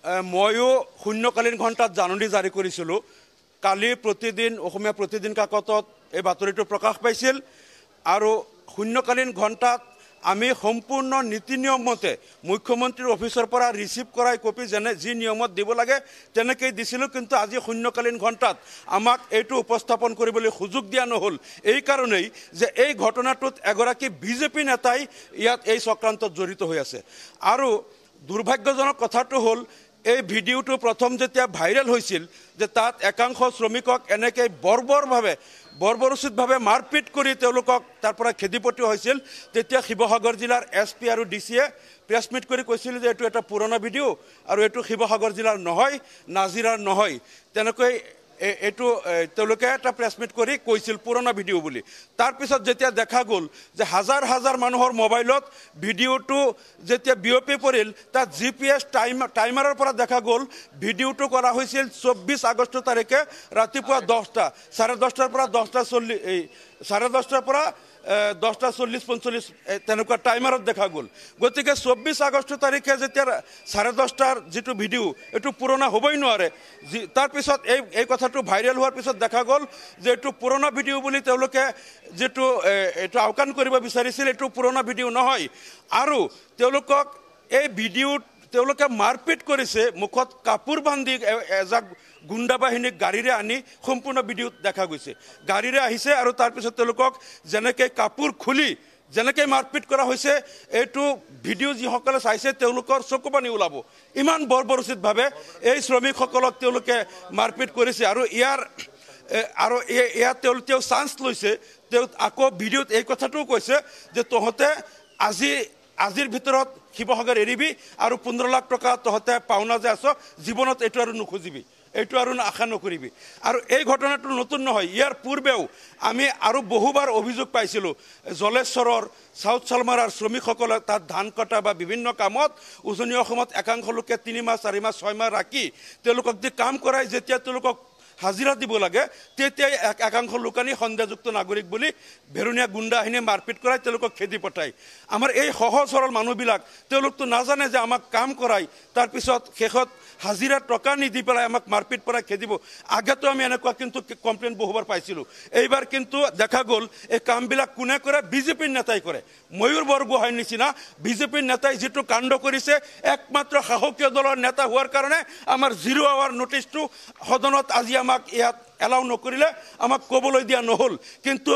ময়ো শূন্যকালীন ঘণ্টাত জাননী জাৰি কৰিছিলোঁ। কালি প্ৰতিদিন অসমীয়া প্ৰতিদিন কাকতত এই বাতৰিটো প্ৰকাশ পাইছিল আৰু শূন্যকালীন ঘণ্টাত আমি সম্পূৰ্ণ নীতি নিয়ম মতে মুখ্যমন্ত্ৰীৰ অফিচৰ পৰা ৰিচিভ কৰাই কপি যি নিয়মত দিব লাগে তেনেকৈ দিছিলোঁ। কিন্তু আজি শূন্যকালীন ঘণ্টাত আমাক এইটো উপস্থাপন কৰিবলৈ সুযোগ দিয়া নহ'ল। এই কাৰণেই যে এই ঘটনাটোত এগৰাকী বিজেপি নেতাই ইয়াত এই চক্ৰান্তত জড়িত হৈ আছে। আৰু দুৰ্ভাগ্যজনক কথাটো হ'ল এই ভিডিঅ'টো প্ৰথম যেতিয়া ভাইৰেল হৈছিল যে তাত একাংশ শ্ৰমিকক এনেকৈ বৰ্বৰোচিতভাৱে মাৰপিট কৰি তেওঁলোকক তাৰ পৰা খেদি পঠিওৱা হৈছিল। তেতিয়া শিৱসাগৰ জিলাৰ SP আৰু DCয়ে প্ৰেছ মিট কৰি কৈছিল যে এইটো এটা পুৰণা ভিডিঅ' আৰু এইটো শিৱসাগৰ জিলাৰ নহয়, নাজিৰাৰ নহয়। তেনেকৈ এইটো তেওঁলোকে এটা প্ৰেছ মিট কৰি কৈছিল পুৰণা ভিডিঅ' বুলি। তাৰপিছত যেতিয়া দেখা গ'ল যে হাজাৰ হাজাৰ মানুহৰ মোবাইলত ভিডিঅ'টো যেতিয়া বিয়পি পৰিল, তাত GPS টাইমাৰৰ পৰা দেখা গ'ল ভিডিঅ'টো কৰা হৈছিল 24 আগষ্ট তাৰিখে ৰাতিপুৱা 10টা, 10:30 পৰা 10:40, 10:30 পৰা 10:40-45 তেনেকুৱা টাইমাৰত দেখা গ'ল। গতিকে 24 আগষ্ট তাৰিখে যেতিয়া 10:30 যিটো ভিডিঅ' এইটো পুৰণা হ'বই নোৱাৰে। তাৰপিছত এই কথাটো ভাইৰেল হোৱাৰ পিছত দেখা গ'ল যে এইটো পুৰণা ভিডিঅ' বুলি তেওঁলোকে যিটো এইটো আওকাণ কৰিব বিচাৰিছিল, এইটো পুৰণা ভিডিঅ' নহয়। আৰু তেওঁলোকক এই ভিডিঅ'ত তেওঁলোকে মাৰপিট কৰিছে, মুখত কাপোৰ বান্ধি এজাক গুণ্ডা বাহিনীক গাড়ীৰে আনি সম্পূৰ্ণ ভিডিঅ'ত দেখা গৈছে। গাড়ীৰে আহিছে আৰু তাৰপিছত তেওঁলোকক যেনেকৈ কাপোৰ খুলি যেনেকৈ মাৰপিট কৰা হৈছে, এইটো ভিডিঅ' যিসকলে চাইছে তেওঁলোকৰ চকু পানী ওলাব। ইমান বৰ্বৰোচিতভাৱে এই শ্ৰমিকসকলক তেওঁলোকে মাৰপিট কৰিছে। আৰু ইয়াত তেওঁ চান্স লৈছে, তেওঁ আকৌ ভিডিঅ'ত এই কথাটোও কৈছে যে তহঁতে আজিৰ ভিতৰত শিৱসাগৰ এৰিবি আৰু 15 লাখ টকা তহঁতে পাওনা যে আছ, জীৱনত এইটো আৰু নুখুজিবি, এইটো আৰু আশা নকৰিবি। আৰু এই ঘটনাটো নতুন নহয়। ইয়াৰ পূৰ্বেও আমি আৰু বহুবাৰ অভিযোগ পাইছিলোঁ জলেশ্বৰৰ চাউথ চালমাৰাৰ শ্ৰমিকসকলে তাত ধান কটা বা বিভিন্ন কামত উজনি অসমত একাংশ লোকে 3 মাহ 4 মাহ 6 মাহ ৰাখি তেওঁলোকক দি কাম কৰাই যেতিয়া তেওঁলোকক হাজিৰা দিব লাগে, তেতিয়াই একাংশ লোকানি সন্দেহযুক্ত নাগৰিক বুলি ভেৰুণীয়া গুণ্ডা বাহিনীয়ে মাৰপিট কৰাই তেওঁলোকক খেদি পঠায়। আমাৰ এই সহজ সৰল মানুহবিলাক তেওঁলোকতো নাজানে যে আমাক কাম কৰাই তাৰপিছত শেষত হাজিৰা টকা নিদি পেলাই আমাক মাৰপিট কৰাই খেদিব। আগতো আমি এনেকুৱা কিন্তু কমপ্লেইন বহুবাৰ পাইছিলোঁ। এইবাৰ কিন্তু দেখা গ'ল এই কামবিলাক কোনে কৰে? বিজেপিৰ নেতাই কৰে। ময়ূৰ বৰগোহাঁইৰ নিচিনা বিজেপিৰ নেতাই যিটো কাণ্ড কৰিছে, একমাত্ৰ সাহসীয় দলৰ নেতা হোৱাৰ কাৰণে আমাৰ 0 আৱাৰ নটিচটো সদনত আজি আমাক ইয়াত এলাউ নকৰিলে, আমাক ক'বলৈ দিয়া নহ'ল। কিন্তু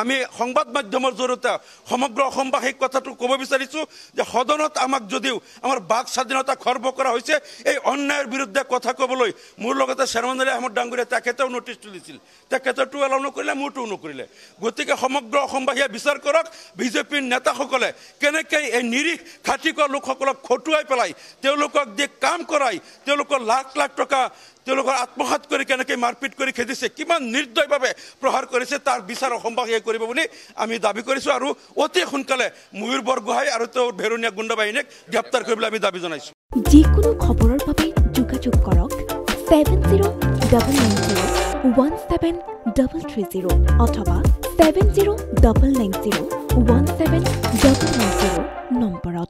আমি সংবাদ মাধ্যমৰ জৰিয়তে সমগ্ৰ অসমবাসীক কথাটো ক'ব বিচাৰিছোঁ যে সদনত আমাক যদিও আমাৰ বাক স্বাধীনতা খৰ্ব কৰা হৈছে, এই অন্যায়ৰ বিৰুদ্ধে কথা ক'বলৈ মোৰ লগতে শ্বেৰমান আলী আহমদ ডাঙৰীয়া তেখেতেও নটিচ তুলিছিল, তেখেতৰটো এলাউ নকৰিলে, মোৰটোও নকৰিলে। গতিকে সমগ্ৰ অসমবাসীয়ে বিচাৰ কৰক বিজেপিৰ নেতাসকলে কেনেকৈ এই নিৰীহ খাটিকুৱা লোকসকলক খটুৱাই পেলাই তেওঁলোকক দি কাম কৰাই তেওঁলোকৰ লাখ লাখ টকা তেওঁলোকৰ আত্মসাৎ কৰি কেনেকৈ মাৰপিট কৰি খেদিছে, কিমান নিৰ্দয়ভাৱে প্ৰহাৰ কৰিছে, তাৰ বিচাৰ অসমবাসীয়ে কৰিব বুলি আমি দাবী কৰিছোঁ। আৰু অতি সোনকালে ময়ূৰ বৰগোহাঁই আৰু তেওঁৰ ভেৰুণীয়া গুণ্ডা বাহিনীক গ্ৰেপ্তাৰ কৰিবলৈ আমি দাবী জনাইছোঁ। যিকোনো খবৰৰ বাবে যোগাযোগ কৰক 7090173330 অথবা 7099017990 নম্বৰত।